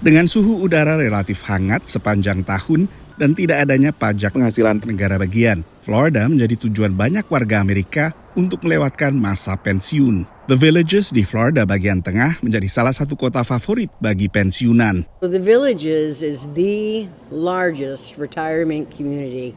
Dengan suhu udara relatif hangat sepanjang tahun dan tidak adanya pajak penghasilan negara bagian, Florida menjadi tujuan banyak warga Amerika untuk melewatkan masa pensiun. The Villages di Florida bagian tengah menjadi salah satu kota favorit bagi pensiunan. The Villages is the largest retirement community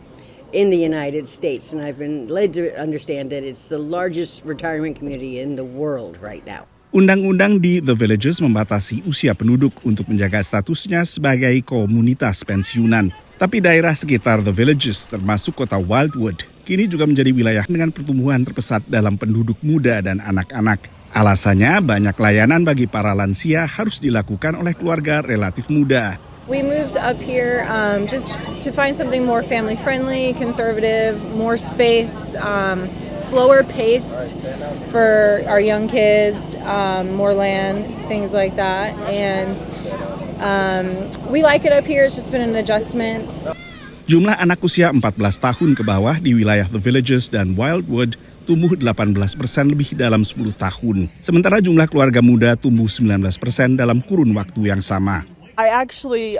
in the United States, and I've been led to understand that it's the largest retirement community in the world right now. Undang-undang di The Villages membatasi usia penduduk untuk menjaga statusnya sebagai komunitas pensiunan. Tapi daerah sekitar The Villages, termasuk kota Wildwood, kini juga menjadi wilayah dengan pertumbuhan terpesat dalam penduduk muda dan anak-anak. Alasannya, banyak layanan bagi para lansia harus dilakukan oleh keluarga relatif muda. We moved up here just to find something more family-friendly, conservative, more space, slower paced for our young kids, more land, things like that. And we like it up here. It's just been an adjustment. Jumlah anak usia 14 tahun ke bawah di wilayah The Villages dan Wildwood tumbuh 18% lebih dalam 10 tahun. Sementara jumlah keluarga muda tumbuh 19% dalam kurun waktu yang sama. I actually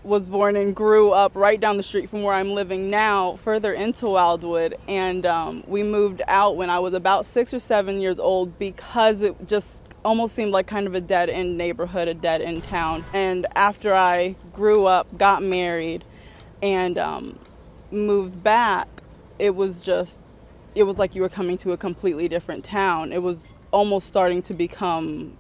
was born and grew up right down the street from where I'm living now, further into Wildwood, and we moved out when I was about 6 or 7 years old because it just almost seemed like kind of a dead-end neighborhood, a dead-end town. And after I grew up, got married, and moved back, it was like you were coming to a completely different town. It was almost starting to become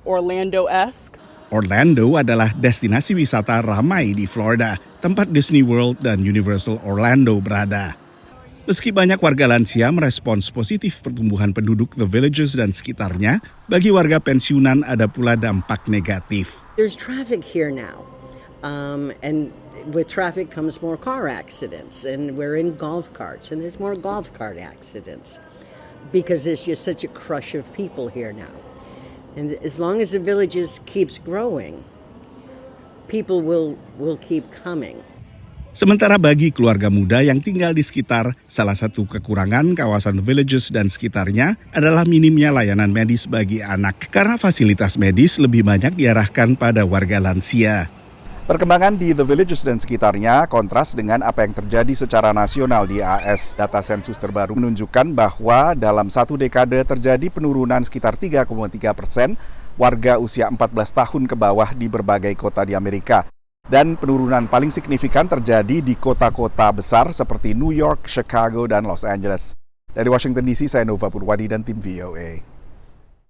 Orlando-esque. Orlando adalah destinasi wisata ramai di Florida, tempat Disney World dan Universal Orlando berada. Meski banyak warga lansia merespons positif pertumbuhan penduduk The Villages dan sekitarnya, bagi warga pensiunan ada pula dampak negatif. There's traffic here now, and with traffic comes more car accidents, and we're in golf carts, and there's more golf cart accidents because there's just such a crush of people here now. And as long as the Villages keeps growing, people will keep coming. Sementara bagi keluarga muda yang tinggal di sekitar, salah satu kekurangan kawasan The Villages dan sekitarnya adalah minimnya layanan medis bagi anak, karena fasilitas medis lebih banyak diarahkan pada warga lansia. Perkembangan di The Villages dan sekitarnya kontras dengan apa yang terjadi secara nasional di AS. Data sensus terbaru menunjukkan bahwa dalam satu dekade terjadi penurunan sekitar 3,3% warga usia 14 tahun ke bawah di berbagai kota di Amerika. Dan penurunan paling signifikan terjadi di kota-kota besar seperti New York, Chicago, dan Los Angeles. Dari Washington DC, saya Nova Purwadi dan tim VOA.